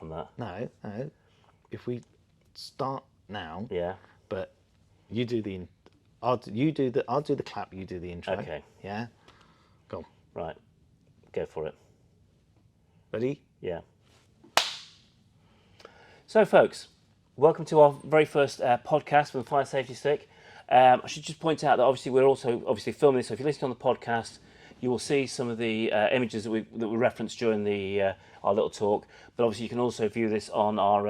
from that. No. If we start now, Yeah. but you do the, I'll do the clap. You do the intro. Okay. Yeah. Go on. Right. Go for it. Ready? Yeah. So, folks, welcome to our very first podcast from the Fire Safety Stick. I should just point out that we're also filming this. So if you listen on the podcast, you will see some of the images that we referenced during the our little talk. But obviously, you can also view this on our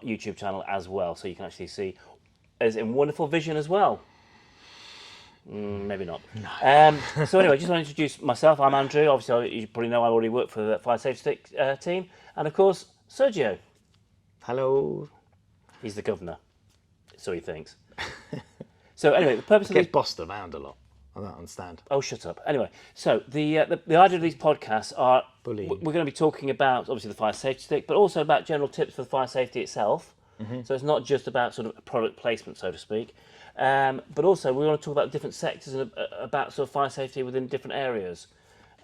YouTube channel as well, so you can actually see as in wonderful vision as well. Maybe not. No. So anyway, just want to introduce myself. I'm Andrew. Obviously, you probably know I already work for the Fire Safety Stick team, and of course, Sergio. Hello. He's the governor, so he thinks. So anyway, the purpose of Get bossed around a lot. I don't understand. Oh, shut up. Anyway, so the idea of these podcasts are Bullying. we're going to be talking about obviously the fire safety stick, but also about general tips for the fire safety itself. Mm-hmm. So it's not just about sort of product placement, so to speak, but also we want to talk about different sectors and about sort of fire safety within different areas.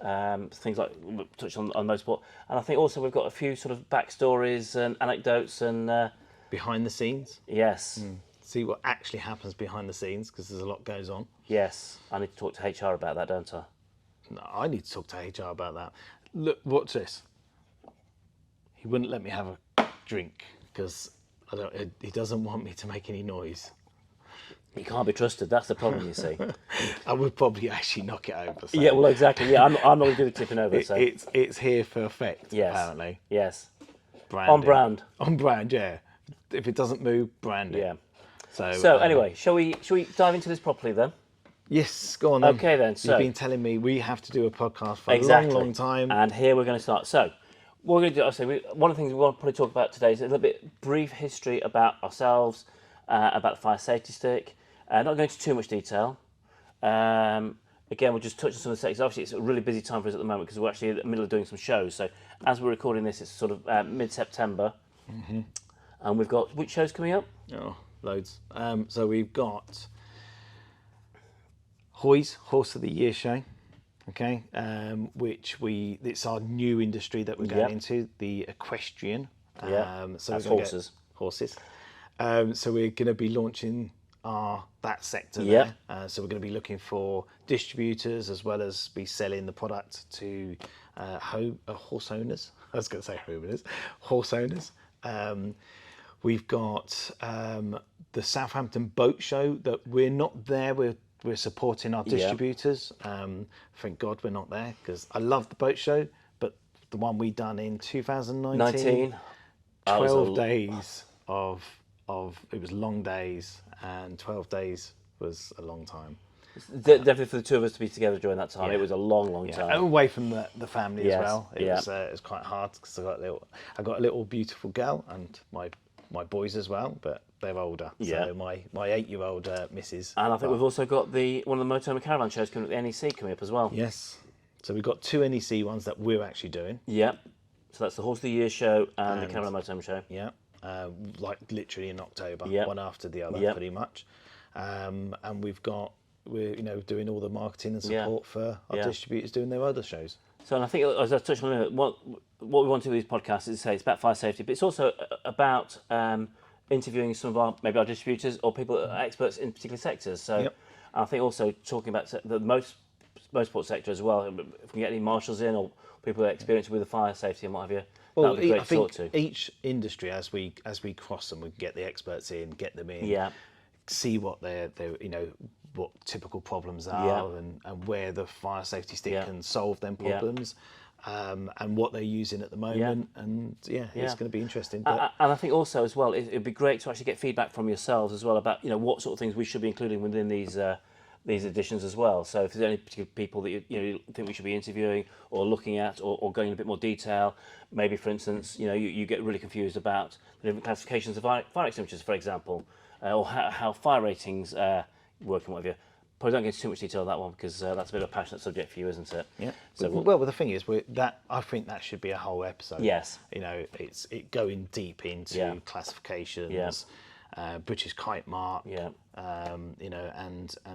Things like we touched on motorsport, and I think also we've got a few sort of backstories and anecdotes and behind the scenes. Yes. See what actually happens behind the scenes, because there's a lot goes on. Yes, I need to talk to HR about that, don't I? No, I need to talk to HR about that. Look, watch this. He wouldn't let me have a drink because he doesn't want me to make any noise. He can't be trusted. That's the problem, you see. I would probably actually knock it over. So. Yeah, well, exactly. Yeah, I'm not going to do the tipping over. So it's here for effect. Yes. Apparently. Yes. Branding. On brand. On brand. Yeah. If it doesn't move, brand it. Yeah. So anyway, shall we dive into this properly then? Yes, go on then. Okay then. So you've been telling me we have to do a podcast for exactly. a long time. And here we're going to start. So what we're going to do, one of the things we want to probably talk about today is a little bit brief history about ourselves, about the fire safety stick. Not going into too much detail. Again, we'll just touch on some of the sectors. Obviously, it's a really busy time for us at the moment because we're actually in the middle of doing some shows. So as we're recording this, it's sort of mid-September. Mm-hmm. And we've got, which shows coming up? Oh, loads. So we've got Hoy's Horse of the Year show, okay, it's our new industry that we're going into, the equestrian. So that's horses. Horses. So we're going to be launching that sector there. So we're going to be looking for distributors as well as be selling the product to horse owners. I was going to say homeowners, horse owners. We've got the Southampton Boat Show that we're not there. We're supporting our distributors. Thank God we're not there because I love the boat show, but the one we done in 2019, 12 days of it was long days, and 12 days was a long time. Definitely for the two of us to be together during that time, it was a long time. And away from the family as well. It was quite hard because I got a little beautiful girl and my boys as well, but they're older. So my 8-year-old missus. And I think we've also got one of the Motorhome Caravan shows coming up, the NEC coming up as well. Yes. So we've got 2 NEC ones that we're actually doing. Yeah. So that's the Horse of the Year show and the Caravan Motorhome show. Yeah. Like literally in October, one after the other, pretty much. And we're doing all the marketing and support for our distributors doing their other shows. So, and I think, as I touched on, what we want to do with these podcasts is say it's about fire safety, but it's also about interviewing some of our distributors or people that are experts in particular sectors. So I think also talking about the motorsport sector as well. If we can get any marshals in or people that are experienced with the fire safety and what have you, that'd be great to talk to. Each industry, as we cross them, we can get the experts in, get them in, see what they're what typical problems are and where the fire safety stick can solve them problems. And what they're using at the moment, and it's going to be interesting. But and I think also as well, it'd be great to actually get feedback from yourselves as well about what sort of things we should be including within these editions as well. So if there's any particular people that you think we should be interviewing or looking at or going in a bit more detail, maybe for instance you get really confused about the different classifications of fire extinguishers, for example, or how fire ratings work and what have you. Probably don't get into too much detail on that one because that's a bit of a passionate subject for you, isn't it? Yeah. So well, the thing is, I think that should be a whole episode. Yes. It's going deep into classifications, British kite mark, and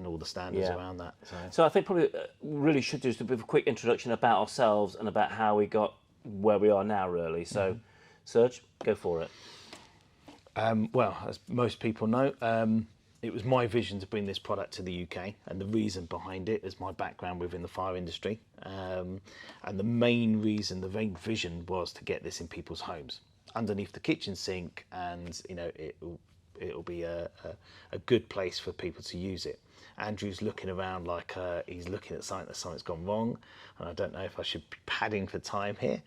all the standards around that. So I think probably really should do just a bit of a quick introduction about ourselves and about how we got where we are now, really. So Serge, go for it. Well, as most people know, it was my vision to bring this product to the UK, and the reason behind it is my background within the fire industry. And the main reason, the main vision was to get this in people's homes, underneath the kitchen sink, and it'll be a good place for people to use it. Andrew's looking around like he's looking at something's gone wrong, and I don't know if I should be padding for time here.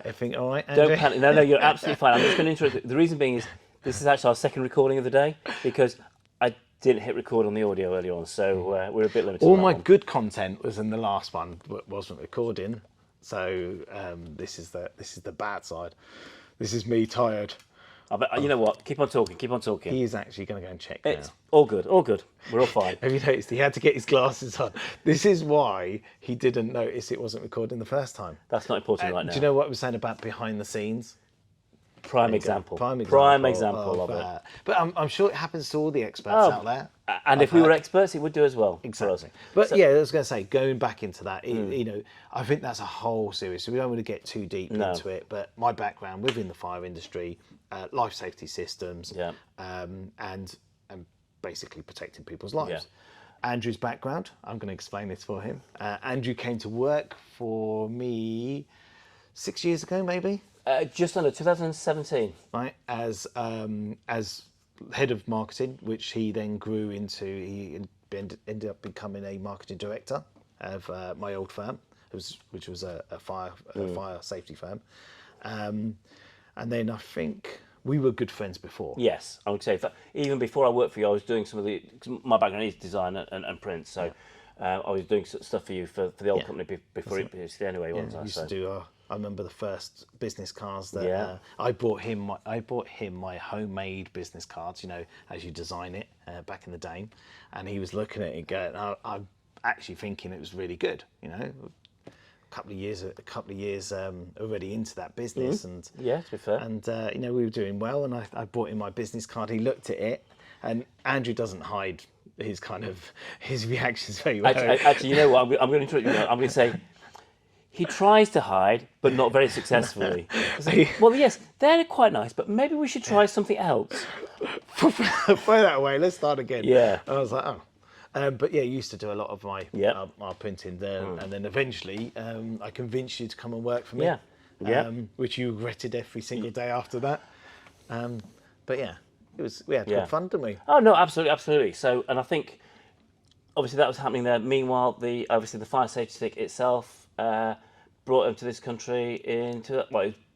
Everything all right, Andrew? Don't panic. No, you're absolutely fine. I'm just going to interrupt. The reason being is this is actually our second recording of the day, because I didn't hit record on the audio earlier on, so we're a bit limited. All on that my one. good content was in the last one, but wasn't recording. So this is the bad side. This is me tired. You know what? Keep on talking. Keep on talking. He is actually going to go and check It's now. all good. All good. We're all fine. Have you noticed he had to get his glasses on? This is why he didn't notice it wasn't recording the first time. That's not important right now. Do you know what I was saying about behind the scenes? Prime example. Prime example of it. that. But I'm sure it happens to all the experts out there. And if we were experts, it would do as well. Exactly. But yeah, I was going to say, going back into that, I think that's a whole series. So we don't want to get too deep into it. But my background within the fire industry, life safety systems, and basically protecting people's lives. Yeah. Andrew's background, I'm going to explain this for him. Andrew came to work for me 6 years ago, maybe. Just under 2017. Right, as head of marketing, which he then grew into. He ended up becoming a marketing director of my old firm, which was a fire safety firm, and then I think we were good friends before. Yes, I would say that even before I worked for you, I was doing some of my background is design and print, so I was doing stuff for you for the old company before it was anyway. I used to do. I remember the first business cards that I bought him. I bought him my homemade business cards. As you design it back in the day, and he was looking at it going, I'm actually thinking it was really good. A couple of years already into that business, and to be fair, and we were doing well, and I bought him my business card. He looked at it, and Andrew doesn't hide his reactions very well. Actually, you know what? I'm going to interrupt you. I'm going to say. He tries to hide, but not very successfully. Well, yes, they're quite nice, but maybe we should try something else. Throw that away. Let's start again. Yeah. I was like, oh. But yeah, used to do a lot of my printing there, and then eventually I convinced you to come and work for me. Yeah. Which you regretted every single day after that. But yeah, we had good fun, didn't we? Oh no, absolutely. So, and I think obviously that was happening there. Meanwhile, the fire safety stick itself. Brought them to this country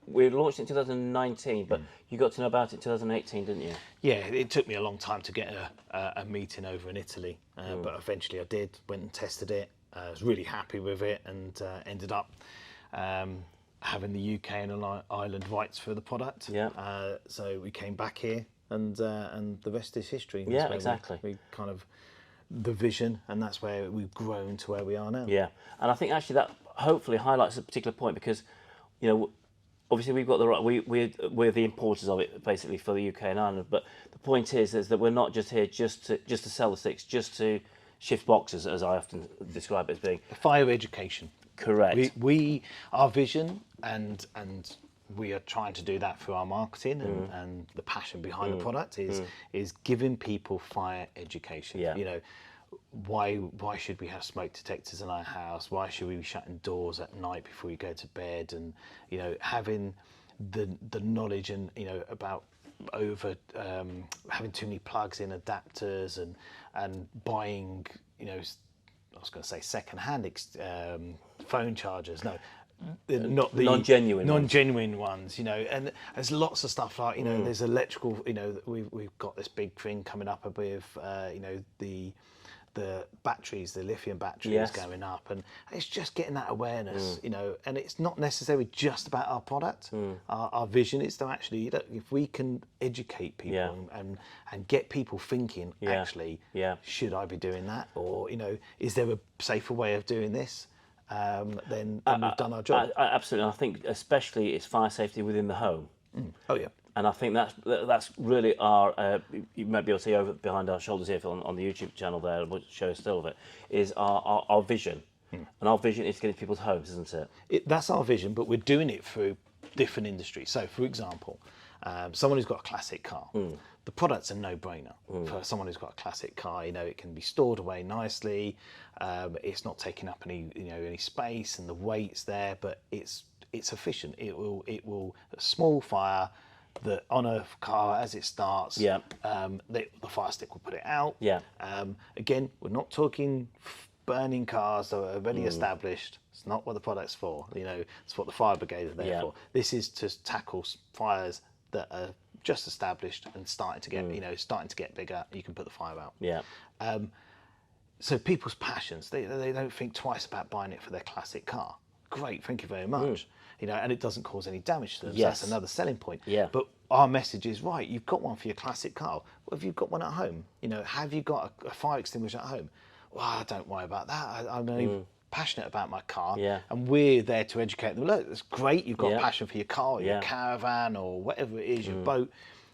we launched it in 2019, but you got to know about it in 2018, didn't you? Yeah, it took me a long time to get a meeting over in Italy, but eventually I did, went and tested it. I was really happy with it, and ended up having the UK and Ireland rights for the product. Yeah. So we came back here, and the rest is history. Yeah, exactly. We kind of the vision, and that's where we've grown to where we are now. Yeah, and I think actually that hopefully highlights a particular point, because obviously we've got the right, we're the importers of it basically for the UK and Ireland, but the point is that we're not just here just to sell the sticks, just to shift boxes, as I often describe it as being. Fire education. Correct. Our vision, and we are trying to do that through our marketing, and the passion behind the product is giving people fire education. Yeah. Why should we have smoke detectors in our house? Why should we be shutting doors at night before we go to bed? And having the knowledge and about having too many plugs in adapters, and buying I was going to say second-hand phone chargers. No, not the non-genuine ones. And there's lots of stuff like there's electrical. We've got this big thing coming up with the batteries, the lithium batteries going up, and it's just getting that awareness, and it's not necessarily just about our product. Our vision is to actually, if we can educate people and get people thinking, should I be doing that, or is there a safer way of doing this? Then we've done our job. Absolutely, and I think especially it's fire safety within the home. Oh yeah. And I think that's really our. You might be able to see over behind our shoulders here on the YouTube channel there, we'll show a still of it. Is our vision, and our vision is to get into people's homes, isn't it? That's our vision, but we're doing it through different industries. So, for example, someone who's got a classic car, the product's a no-brainer. For someone who's got a classic car, it can be stored away nicely. It's not taking up any space, and the weight's there, but it's efficient. It will a small fire that on a car as it starts, the fire stick will put it out. Again, we're not talking burning cars that are already established. It's not what the product's for. It's what the fire brigade are there for. This is to tackle fires that are just established and starting to get bigger. You can put the fire out. So people's passions, they don't think twice about buying it for their classic car. Great, thank you very much. And it doesn't cause any damage to them. So that's another selling point. But our message is, right, you've got one for your classic car. Well, have you got one at home? Have you got a fire extinguisher at home? Well, don't worry about that. I'm only passionate about my car, and we're there to educate them. Look, it's great you've got a passion for your car, or your caravan, or whatever it is, your boat,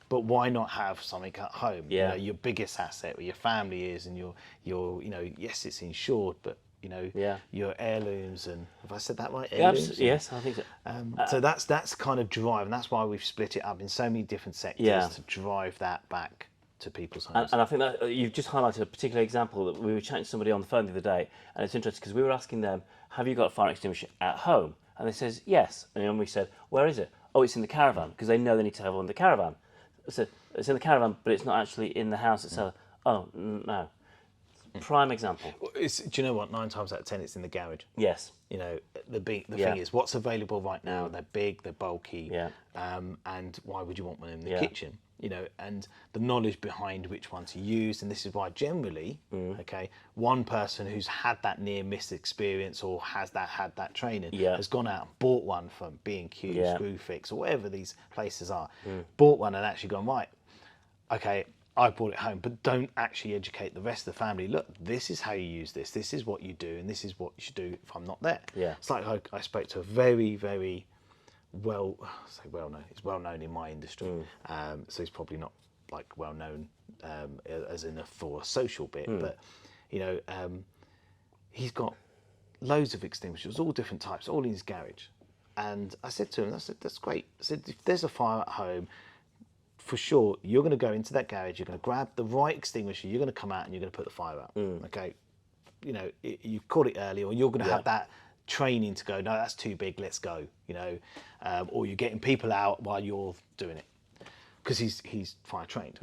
but why not have something at home? Your biggest asset, where your family is, and your yes, it's insured, but your heirlooms, and have I said that right? Heirlooms? Yes, I think so. So that's kind of drive, and that's why we've split it up in so many different sectors to drive that back to people's homes. And I think that you've just highlighted a particular example that we were chatting to somebody on the phone the other day, and it's interesting because we were asking them, have you got a fire extinguisher at home? And they says, yes. And then we said, where is it? Oh, it's in the caravan, because they know they need to have one in the caravan. So it's in the caravan, but it's not actually in the house itself. Oh, no. Prime example. Do you know what? 9 times out of 10, it's in the garage. Yes. The thing is, what's available right now? They're big, they're bulky, and why would you want one in the kitchen? And the knowledge behind which one to use, and this is why generally, one person who's had that near miss experience or had that training has gone out and bought one from B&Q, Screwfix, or whatever these places are, bought one and actually gone, right, okay, I brought it home, but don't actually educate the rest of the family. Look, this is how you use this. This is what you do, and this is what you should do if I'm not there. It's like I spoke to a very, very well-known. He's well-known in my industry, so he's probably not like well-known as in for a social bit, but he's got loads of extinguishers, all different types, all in his garage. And I said to him, that's great. I said, if there's a fire at home, for sure, you're going to go into that garage, you're going to grab the right extinguisher, you're going to come out and you're going to put the fire out. Okay, you caught it early, or you're going to have that training to go, no, that's too big, let's go. Or you're getting people out while you're doing it, because he's fire trained,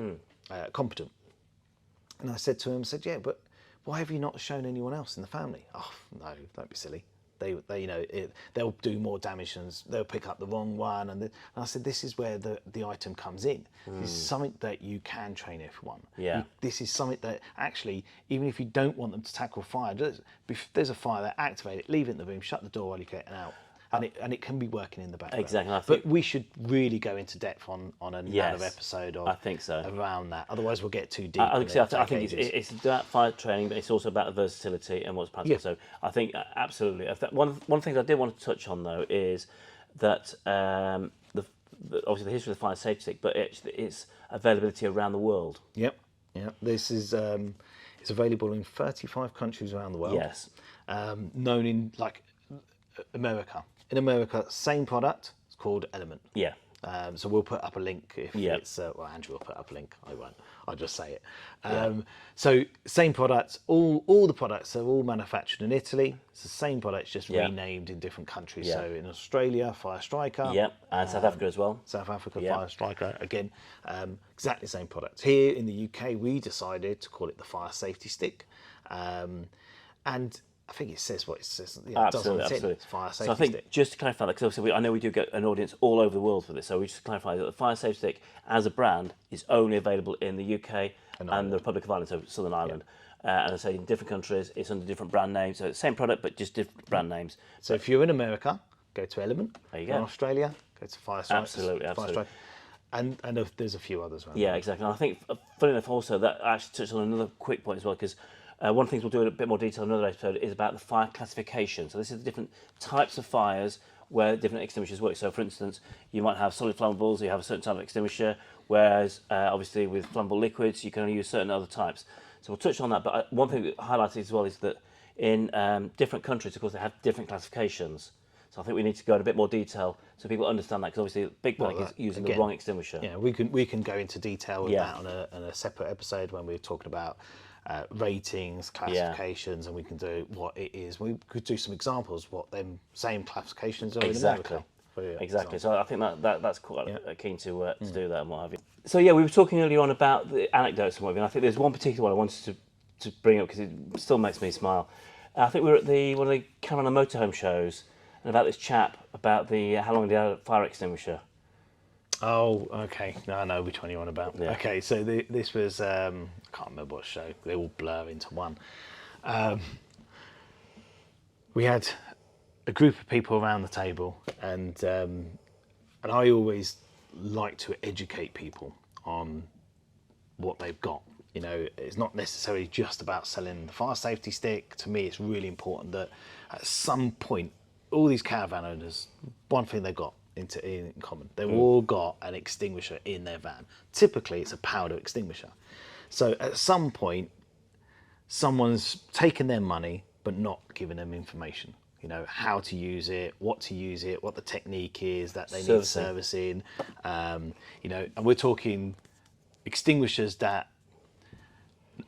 competent. And I said to him, yeah, but why have you not shown anyone else in the family? Oh no, don't be silly. They'll do more damage, and they'll pick up the wrong one. And I said, this is where the item comes in. This is something that you can train everyone. This is something that actually, even if you don't want them to tackle fire, if there's a fire, they activate it, leave it in the room, shut the door while you're getting out. And it can be working in the background. Exactly. But we should really go into depth on another episode I think so. around that. Otherwise, we'll get too deep. I think it's about fire training, but it's also about the versatility and what's practical. So I think absolutely. One thing I did want to touch on though is that obviously the history of the fire safety stick, but its availability around the world. Yep. This is it's available in 35 countries around the world. Yes. Known in like America. In America, same product. It's called Element. So we'll put up a link if it's. Well, Andrew will put up a link. I won't. I'll just say it. So same product. All the products are all manufactured in Italy. It's the same product, just renamed in different countries. So in Australia, Fire Striker. And South Africa as well. South Africa, Fire Striker. Again, exactly the same product. Here in the UK, we decided to call it the Fire Safety Stick, and I think it says what it says. Absolutely. It's fire safety so I think stick. just to clarify that, because obviously I know we do get an audience all over the world for this, so we just clarify that the Fire Safety Stick as a brand is only available in the UK and the Republic of Ireland, so Southern Ireland. And I say in different countries, it's under different brand names, so it's the same product but just different brand names. So if you're in America, go to Element. There you go. In Australia, go to Fire Strike. Absolutely. And there's a few others around. Exactly. And I think, funny enough, also that actually touched on another quick point as well, because one of the things we'll do in a bit more detail in another episode is about the fire classification. So this is the different types of fires where different extinguishers work. So for instance, you might have solid flammables, you have a certain type of extinguisher, whereas obviously with flammable liquids, you can only use certain other types. So we'll touch on that. But one thing that highlighted as well is that in different countries, of course, they have different classifications. So I think we need to go in a bit more detail so people understand that, because obviously Big Panic is using the wrong extinguisher. Yeah, we can go into detail with that on a separate episode when we're talking about ratings, classifications, and we can do what it is. We could do some examples what them same classifications are in America. Exactly. So I think that's quite keen to do that and what have you. So yeah, we were talking earlier on about the anecdotes and what have you. And I think there's one particular one I wanted to bring up because it still makes me smile. I think we were at one of the Caravan and Motorhome shows, and about this chap about how long he had a fire extinguisher. Oh, okay. No, I know which one you're on about. Yeah. Okay, so this was I can't remember what show. They all blur into one. We had a group of people around the table, and I always like to educate people on what they've got. You know, it's not necessarily just about selling the fire safety stick. To me, it's really important that at some point, all these caravan owners, one thing they've got in common, they've all got an extinguisher in their van. Typically, it's a powder extinguisher. So at some point, someone's taken their money but not given them information. You know, how to use it, what the technique is that they need servicing. You know, and we're talking extinguishers that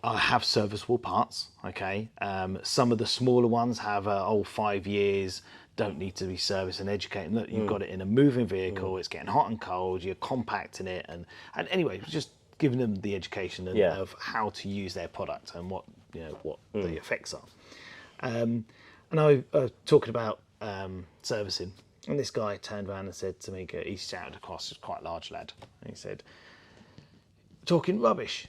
have serviceable parts. Okay, some of the smaller ones have 5 years, don't need to be serviced and educated. Look, you've got it in a moving vehicle, it's getting hot and cold, you're compacting it, and anyway, just giving them the education of how to use their product and what the effects are. And I was talking about servicing, and this guy turned around and said to me, he shouted across, he's quite a large lad, and he said, "Talking rubbish."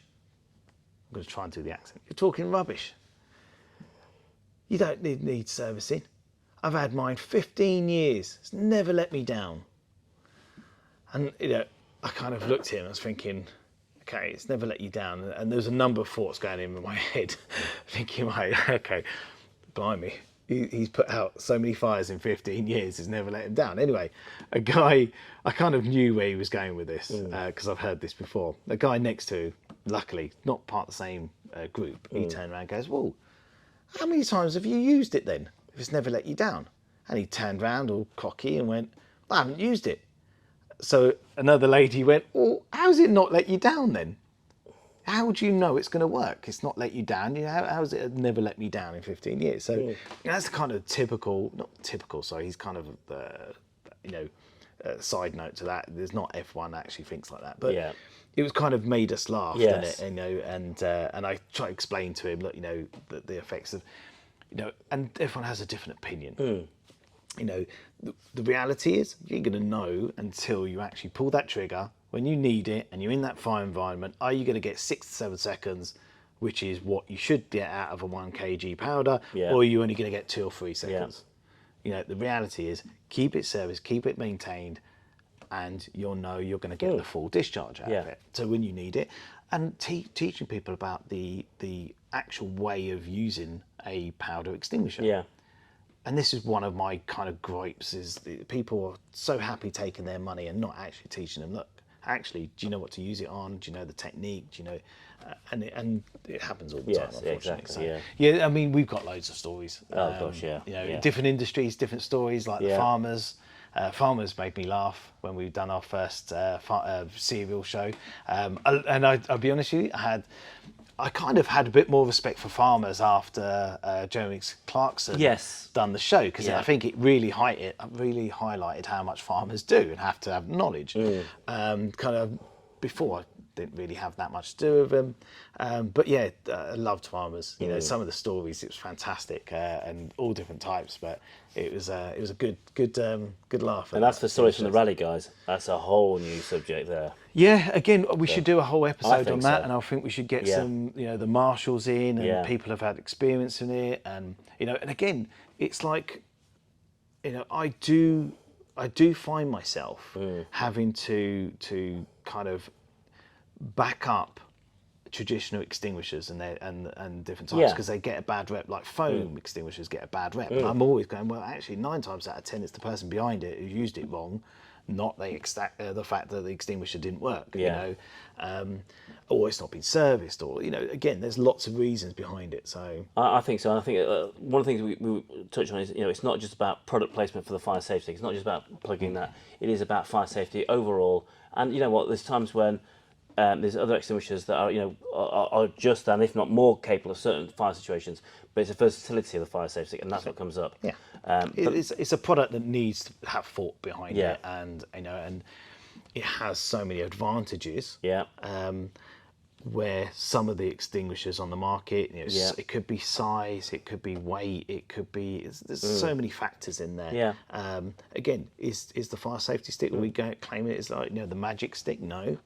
I'm going to try and do the accent. "You're talking rubbish. You don't need servicing. I've had mine 15 years. It's never let me down." And, you know, I kind of looked at him, I was thinking, okay, it's never let you down. And there's a number of thoughts going in my head, thinking, right, okay, blimey, he's put out so many fires in 15 years, it's never let him down. Anyway, a guy, I kind of knew where he was going with this, because I've heard this before. A guy next to, luckily, not part of the same group, he turned around and goes, "Well, how many times have you used it then, if it's never let you down?" And he turned around all cocky and went, "I haven't used it." So another lady went, "Well, how's it not let you down then? How do you know it's going to work? It's not let you down. You know, how's it never let me down in 15 years?" So you know, that's the kind of he's kind of, side note to that. There's not everyone actually thinks like that. But it was kind of made us laugh, didn't it? You know, and I try to explain to him, look, you know, the effects of, you know, and everyone has a different opinion. You know, the reality is you ain't going to know until you actually pull that trigger when you need it and you're in that fire environment. Are you going to get 6 to 7 seconds, which is what you should get out of a 1 kg powder, or are you only going to get 2 or 3 seconds? You know, the reality is keep it serviced, keep it maintained, and you'll know you're going to get the full discharge out of it. So when you need it, and teaching people about the actual way of using a powder extinguisher. And this is one of my kind of gripes, is that people are so happy taking their money and not actually teaching them, look, actually, do you know what to use it on? Do you know the technique? Do you know? And it happens all the time, unfortunately. Exactly, yeah, I mean, we've got loads of stories. Oh gosh, You know, different industries, different stories, like the farmers. Farmers made me laugh when we've done our first cereal show. And I'll be honest with you, I kind of had a bit more respect for farmers after Jeremy Clarkson done the show, because I think it really highlighted how much farmers do and have to have knowledge. Kind of before, I didn't really have that much to do with them, but yeah, I loved farmers. You know, some of the stories, it was fantastic, and all different types. But it was a good laugh. And that's the stories from the rally guys. That's a whole new subject there. Yeah, again, we should do a whole episode on that, and I think we should get some, you know, the marshals in, and people have had experience in it, and you know, and again, it's like, you know, I do find myself having to kind of back up traditional extinguishers and different types, because they get a bad rep. Like foam extinguishers get a bad rep. And I'm always going, well, actually 9 times out of 10 it's the person behind it who used it wrong, not the fact that the extinguisher didn't work. Yeah. Or it's not been serviced, or again, there's lots of reasons behind it. So I think so. I think one of the things we touch on is it's not just about product placement for the fire safety. It's not just about plugging that. It is about fire safety overall. And you know what? There's times when there's other extinguishers that are just and if not more capable of certain fire situations. But it's the versatility of the fire safety stick, and that's what comes up. yeah, it's a product that needs to have thought behind Yeah. it, and and it has so many advantages. Yeah. Where some of the extinguishers on the market, Yeah. it could be size, it could be weight, it could be. There's so many factors in there. Yeah. Again, is the fire safety stick? We go claim it as like the magic stick? No.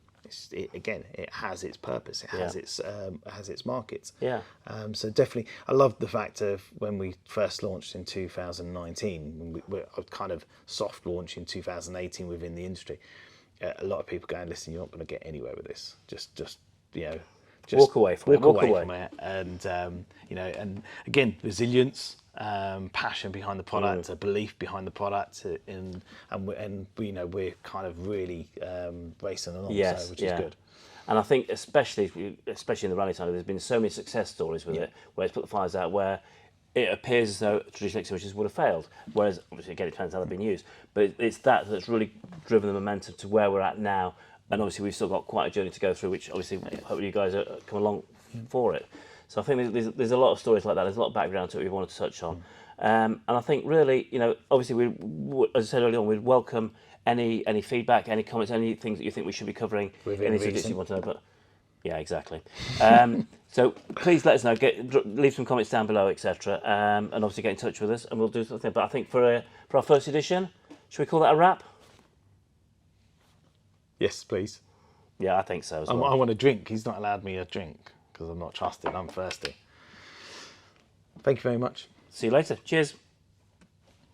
It has its purpose. It has its markets. Yeah. So definitely, I love the fact of when we first launched in 2019. When we kind of soft launch in 2018 within the industry. A lot of people going, listen, you're not going to get anywhere with this. Just walk away from walk away from it. And and again, resilience, passion behind the product, a belief behind the product, and we're kind of really racing along, Yes, which is good. And I think especially in the rally side, there's been so many success stories with it, where it's put the fires out where it appears as though traditional extinguishers would have failed. Whereas, obviously, again, it depends how they've been used. But it's that's really driven the momentum to where we're at now. And obviously, we've still got quite a journey to go through, which obviously, hopefully, you guys come along for it. So I think there's a lot of stories like that. There's a lot of background to it we wanted to touch on. And I think really, obviously, as I said earlier on, we'd welcome any feedback, any comments, any things that you think we should be covering, Within any reason. suggestions you want to know. But yeah, exactly. So please let us know. Leave some comments down below, etc. And obviously get in touch with us, and we'll do something. But I think for our first edition, should we call that a wrap? Yes, please. Yeah, I think so as well. I want a drink. He's not allowed me a drink because I'm not trusted. I'm thirsty. Thank you very much. See you later. Cheers.